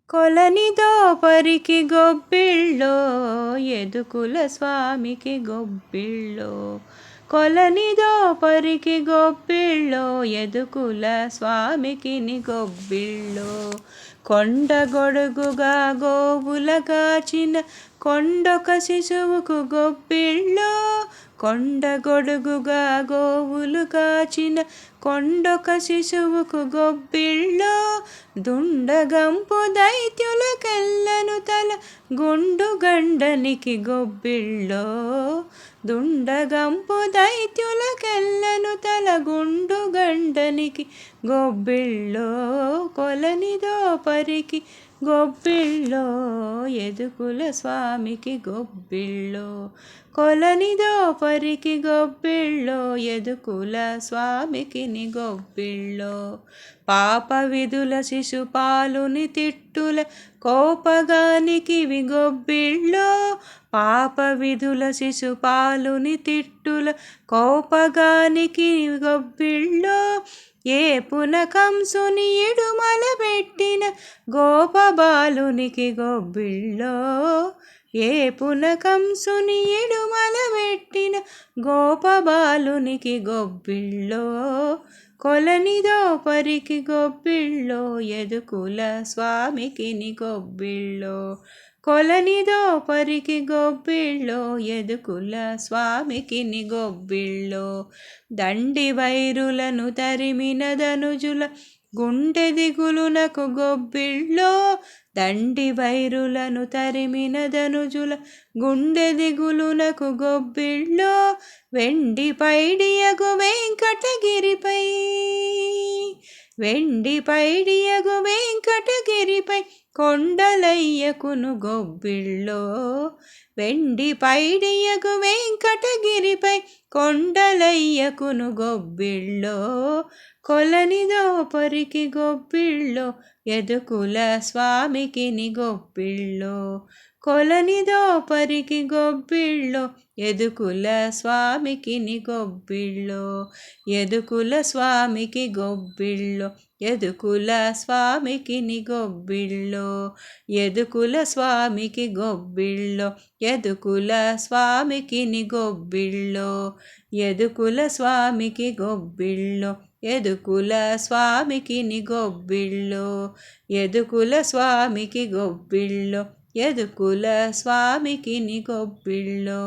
కొలనిదో పరికి గొబ్బిళ్ళో యదుకుల స్వామికి గొబ్బిళ్ళో. కొలనిదో పరికి గొబ్బిళ్ళో యదుకుల స్వామికి గొబ్బిళ్ళో. కొండ గొడుగుగా గోవుల కాచిన కొండొక శిశువుకు గొబ్బిళ్ళో. కొండ గొడుగుగా గోవులు కాచిన కొండొక శిశువుకు గొబ్బిళ్ళో. దుండగంపు దైత్యులకెల్లను తల గుండు గండనికి గొబ్బిళ్ళో. దుండగంపు దైత్యులకెల్లను తల గుండు గండనికి గొబ్బిళ్ళో. కొలనిదో పరికి గొబ్బిళ్ళో యదుకుల స్వామికి గొబ్బిళ్ళో. కొలనిదో పరికి గొబ్బిళ్ళో యదుకుల స్వామికి గొబ్బిళ్ళో. పాప విధుల శిశుపాలుని తిట్టుల కోపగానికి గొబ్బిళ్ళో. పాప విధుల శిశుపాలుని తిట్టుల కోపగానికి గొబ్బిళ్ళో. ఏ పునకంసుని ఇడుమల పెట్టిన గోపబాలునికి గొబ్బిళ్ళో. ఏ పునకంసుని ఇడుమల పెట్టిన గోపబాలునికి గొబ్బిళ్ళో. కొలనిదో పరికి గొబ్బిళ్ళో యదుకుల స్వామికి గొబ్బిళ్ళో. కొలనిదో పరికి గొబ్బిళ్ళో యదుకుల స్వామికి గొబ్బిళ్ళో. దండి వైరులను తరిమిన ధనుజుల గుండె దిగులునకు గొబ్బిళ్ళో. దండి వైరులను తరిమిన ధనుజుల గుండె దిగులునకు గొబ్బిళ్ళో. వెండి పైడియగు వెంకటగిరిపై వెండి పైడియగు వెంకటగిరిపై కొండలయ్యకును గొబ్బిళ్ళో. వెండి పైడియగు వెంకటగిరిపై కొండలయ్యకును గొబ్బిళ్ళో. కొలనిదో పరికి గొబ్బిళ్ళో యదుకుల స్వామికి గొబ్బిళ్ళో. కొలనిదో పరికి గొబ్బిళ్ళో యదుకుల స్వామికి గొబ్బిళ్ళో. యదుకుల స్వామికి గొబ్బిళ్ళో. యదుకుల స్వామికి గొబ్బిళ్ళో. యదుకుల స్వామికి గొబ్బిళ్ళో. యదుకుల స్వామికి గొబ్బిళ్ళో. యదుకుల స్వామికి గొబ్బిళ్ళో. యదుకుల స్వామికి గొబ్బిళ్ళో. యదుకుల స్వామికి గొబ్బిళ్ళో. యదుకుల స్వామికి గొబ్బిళ్ళో.